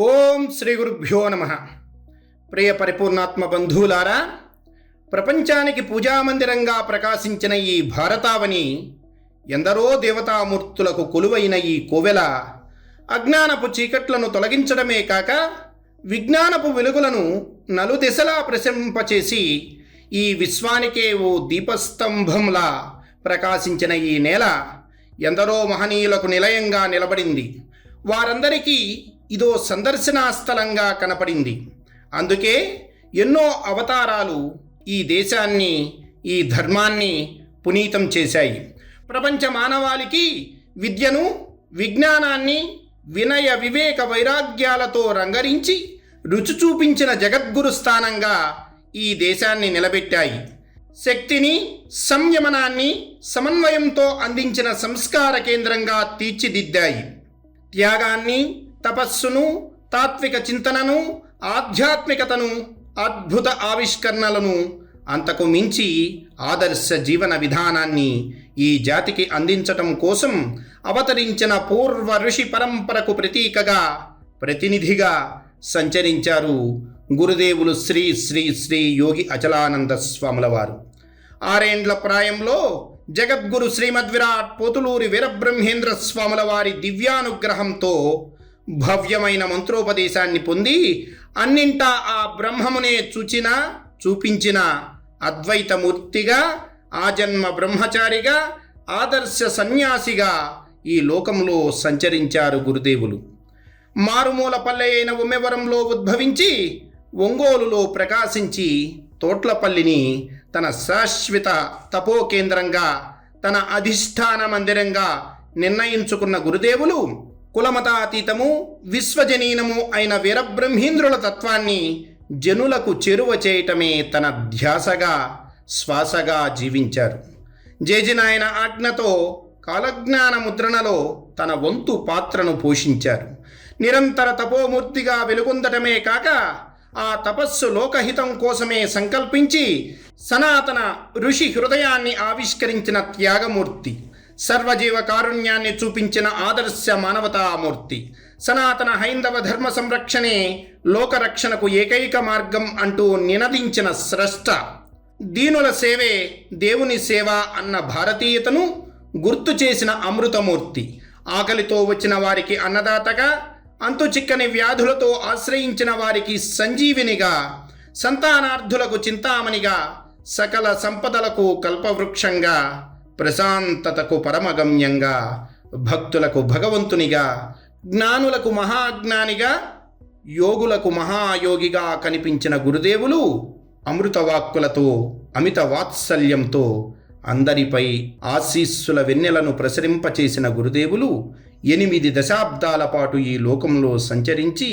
ఓం శ్రీ గురుభ్యో నమః. ప్రియ పరిపూర్ణాత్మ బంధువులారా, ప్రపంచానికి పూజామందిరంగా ప్రకాశించిన ఈ భారతావని, ఎందరో దేవతామూర్తులకు కొలువైన ఈ కోవెల అజ్ఞానపు చీకట్లను తొలగించడమే కాక విజ్ఞానపు వెలుగులను నలుదిశలా ప్రసరింపచేసి ఈ విశ్వానికే ఓ దీపస్తంభంలా ప్రకాశించిన ఈ నేల ఎందరో మహనీయులకు నిలయంగా నిలబడింది. వారందరికీ ఇదో సందర్శనా స్థలంగా కనపడింది. అందుకే ఎన్నో అవతారాలు ఈ దేశాన్ని, ఈ ధర్మాన్ని పునీతం చేశాయి. ప్రపంచ మానవాళికి విద్యను, విజ్ఞానాన్ని వినయ వివేక వైరాగ్యాలతో రంగరించి రుచి చూపించిన జగద్గురు స్థానంగా ఈ దేశాన్ని నిలబెట్టాయి. శక్తిని, సంయమనాన్ని సమన్వయంతో అందించిన సంస్కార కేంద్రంగా తీర్చిదిద్దాయి. త్యాగాన్ని, తపస్సును, తాత్విక చింతనను, ఆధ్యాత్మికతను, అద్భుత ఆవిష్కరణలను, అంతకు మించి ఆదర్శ జీవన విధానాన్ని ఈ జాతికి అందించటం కోసం అవతరించిన పూర్వ ఋషి పరంపరకు ప్రతీకగా, ప్రతినిధిగా సంచరించారు గురుదేవులు శ్రీ శ్రీ శ్రీ యోగి అచలానంద స్వాముల వారు. 6 ఏండ్ల ప్రాయంలో జగద్గురు శ్రీమద్విరాట్ పోతులూరి వీరబ్రహ్మేంద్ర స్వాముల వారి దివ్యానుగ్రహంతో భవ్యమైన మంత్రోపదేశాన్ని పొంది అన్నింటా ఆ బ్రహ్మమునే చూపించిన అద్వైతమూర్తిగా, ఆజన్మ బ్రహ్మచారిగా, ఆదర్శ సన్యాసిగా ఈ లోకంలో సంచరించారు గురుదేవులు. మారుమూల పల్లె అయిన ఉమ్మెవరంలో ఉద్భవించి ఒంగోలులో ప్రకాశించి తోట్లపల్లిని తన శాశ్వత తపో కేంద్రంగా, తన అధిష్టాన మందిరంగా నిర్ణయించుకున్న గురుదేవులు కులమతాతీతము, విశ్వజనీనము అయిన వీరబ్రహ్మేంద్రుల తత్వాన్ని జనులకు చేరువ చేయటమే తన ధ్యాసగా, శ్వాసగా జీవించారు. జేజినాయన ఆజ్ఞతో కాలజ్ఞాన ముద్రణలో తన వంతు పాత్రను పోషించారు. నిరంతర తపోమూర్తిగా వెలుగొందటమే కాక ఆ తపస్సు లోకహితం కోసమే సంకల్పించి సనాతన ఋషి హృదయాన్ని ఆవిష్కరించిన త్యాగమూర్తి, సర్వజీవ కారుణ్యాన్ని చూపించిన ఆదర్శ మానవతామూర్తి, సనాతన హైందవ ధర్మ సంరక్షణే లోకరక్షణకు ఏకైక మార్గం అంటూ నినదించిన స్రష్ట, దీనుల సేవే దేవుని సేవ అన్న భారతీయతను గుర్తు చేసిన అమృతమూర్తి, ఆకలితో వచ్చిన వారికి అన్నదాతగా, అంతు చిక్కని వ్యాధులతో ఆశ్రయించిన వారికి సంజీవినిగా, సంతానార్థులకు చింతామణిగా, సకల సంపదలకు కల్పవృక్షంగా, ప్రశాంతతకు పరమగమ్యంగా, భక్తులకు భగవంతునిగా, జ్ఞానులకు మహాజ్ఞానిగా, యోగులకు మహాయోగిగా కనిపించిన గురుదేవులు అమృతవాక్కులతో, అమిత వాత్సల్యంతో అందరిపై ఆశీస్సుల వెన్నెలను ప్రసరింపచేసిన గురుదేవులు 8 దశాబ్దాల పాటు ఈ లోకంలో సంచరించి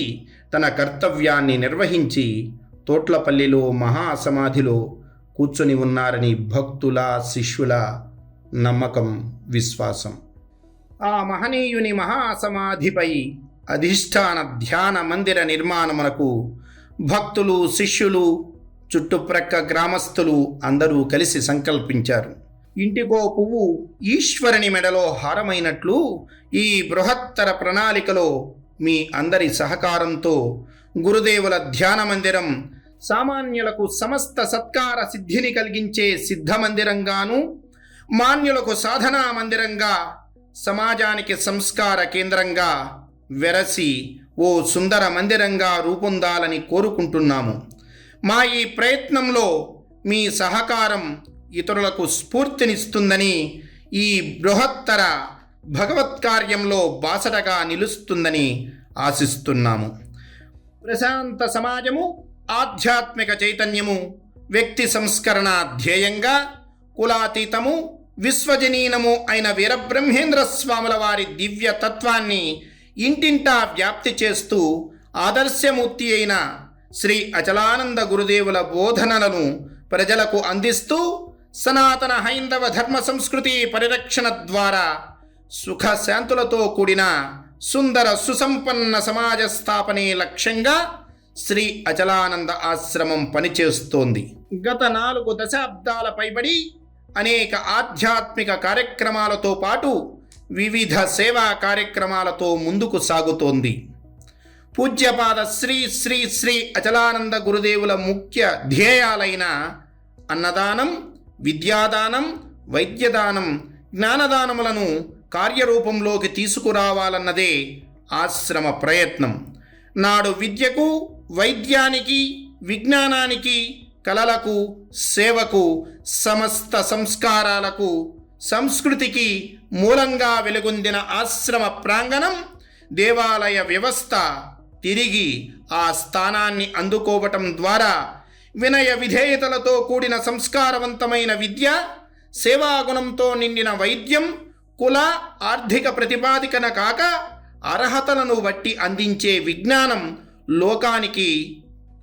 తన కర్తవ్యాన్ని నిర్వహించి తోట్లపల్లిలో మహాసమాధిలో కూర్చొని ఉన్నారని భక్తుల, శిష్యుల నమ్మకం, విశ్వాసం. ఆ మహనీయుని మహాసమాధిపై అధిష్టాన ధ్యాన మందిర నిర్మాణమునకు భక్తులు, శిష్యులు, చుట్టుప్రక్క గ్రామస్తులు అందరూ కలిసి సంకల్పించారు. ఇంటికో పువ్వు ఈశ్వరుని మెడలో హారమైనట్లు ఈ బృహత్తర ప్రణాళికలో మీ అందరి సహకారంతో గురుదేవుల ధ్యాన మందిరం సామాన్యులకు సమస్త సత్కార సిద్ధిని కలిగించే సిద్ధ మందిరంగాను, మాన్యులకు సాధనా మందిరంగా, సమాజానికి సంస్కార కేంద్రంగా వెరసి ఓ సుందర మందిరంగా రూపొందాలని కోరుకుంటున్నాము. మా ఈ ప్రయత్నంలో మీ సహకారం ఇతరులకు స్ఫూర్తినిస్తుందని, ఈ బృహత్తర భగవత్కార్యంలో బాసటగా నిలుస్తుందని ఆశిస్తున్నాము. ప్రశాంత సమాజము, ఆధ్యాత్మిక చైతన్యము, వ్యక్తి సంస్కరణ ధ్యేయంగా కులాతీతము, విశ్వజనీనము అయిన వీరబ్రహ్మేంద్ర స్వాముల వారి దివ్య తత్వాన్ని ఇంటింటా వ్యాప్తి చేస్తూ ఆదర్శమూర్తి అయిన శ్రీ అచలానంద గురుదేవుల బోధనలను ప్రజలకు అందిస్తూ సనాతన హైందవ ధర్మ సంస్కృతి పరిరక్షణ ద్వారా సుఖశాంతులతో కూడిన సుందర సుసంపన్న సమాజ స్థాపనే లక్ష్యంగా శ్రీ అచలానంద ఆశ్రమం పనిచేస్తోంది. గత 4 దశాబ్దాల పైబడి అనేక ఆధ్యాత్మిక కార్యక్రమాలతో పాటు వివిధ సేవా కార్యక్రమాలతో ముందుకు సాగుతోంది. పూజ్యపాద శ్రీ శ్రీ శ్రీ అచలానంద గురుదేవుల ముఖ్య ధ్యేయాలైన అన్నదానం, విద్యాదానం, వైద్యదానం, జ్ఞానదానములను కార్యరూపంలోకి తీసుకురావాలన్నదే ఆశ్రమ ప్రయత్నం. నాడు విద్యకు, వైద్యానికి, విజ్ఞానానికి, కళలకు, సేవకు, సమస్త సంస్కారాలకు, సంస్కృతికి మూలంగా వెలుగొందిన ఆశ్రమ ప్రాంగణం, దేవాలయ వ్యవస్థ తిరిగి ఆ స్థానాన్ని అందుకోవటం ద్వారా వినయ విధేయతలతో కూడిన సంస్కారవంతమైన విద్య, సేవాగుణంతో నిండిన వైద్యం, కుల ఆర్థిక ప్రతిపాదికన కాక అర్హతలను బట్టి అందించే విజ్ఞానం లోకానికి,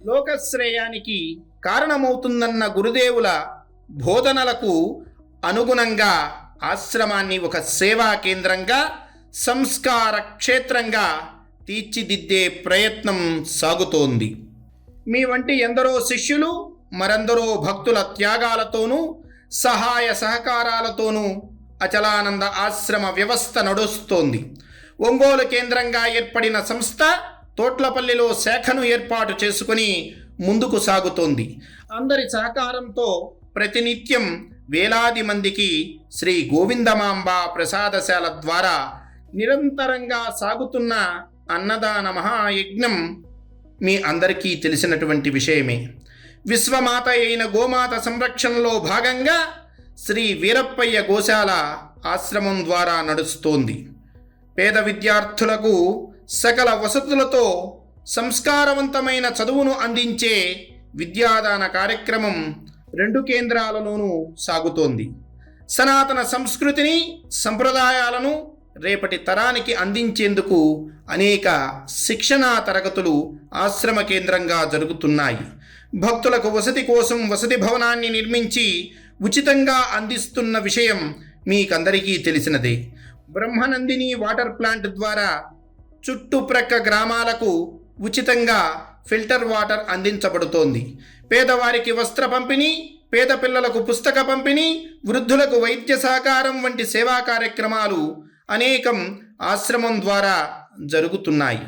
లోకశ్రేయానికి కారణమవుతుందన్న గురుదేవుల బోధనలకు అనుగుణంగా ఆశ్రమాన్ని ఒక సేవా కేంద్రంగా, సంస్కార క్షేత్రంగా తీర్చిదిద్దే ప్రయత్నం సాగుతోంది. మీ వంటి ఎందరో శిష్యులు, మరెందరో భక్తుల త్యాగాలతోనూ సహాయ సహకారాలతోనూ అచలానంద ఆశ్రమ వ్యవస్థ నడుస్తోంది. ఒంగోలు కేంద్రంగా ఏర్పడిన సంస్థ తోట్లపల్లిలో శాఖను ఏర్పాటు చేసుకుని ముందుకు సాగుతోంది. అందరి సహకారంతో ప్రతినిత్యం వేలాది మందికి శ్రీ గోవిందమాంబ ప్రసాదశాల ద్వారా నిరంతరంగా సాగుతున్న అన్నదాన మహాయజ్ఞం మీ అందరికీ తెలిసినటువంటి విషయమే. విశ్వమాత అయిన గోమాత సంరక్షణలో భాగంగా శ్రీ వీరప్పయ్య గోశాల ఆశ్రమం ద్వారా నడుస్తోంది. పేద విద్యార్థులకు సకల వసతులతో సంస్కారవంతమైన చదువును అందించే విద్యాదాన కార్యక్రమం 2 కేంద్రాలలోనూ సాగుతోంది. సనాతన సంస్కృతిని, సంప్రదాయాలను రేపటి తరానికి అందించేందుకు అనేక శిక్షణా తరగతులు ఆశ్రమ కేంద్రంగా జరుగుతున్నాయి. భక్తులకు వసతి కోసం వసతి భవనాన్ని నిర్మించి ఉచితంగా అందిస్తున్న విషయం మీకందరికీ తెలిసినదే. బ్రహ్మనందిని వాటర్ ప్లాంట్ ద్వారా చుట్టుప్రక్క గ్రామాలకు ఉచితంగా ఫిల్టర్ వాటర్ అందించబడుతోంది. పేదవారికి వస్త్ర పంపిణీ, పేద పిల్లలకు పుస్తక పంపిణీ, వృద్ధులకు వైద్య సహకారం వంటి సేవా కార్యక్రమాలు అనేకం ఆశ్రమం ద్వారా జరుగుతున్నాయి.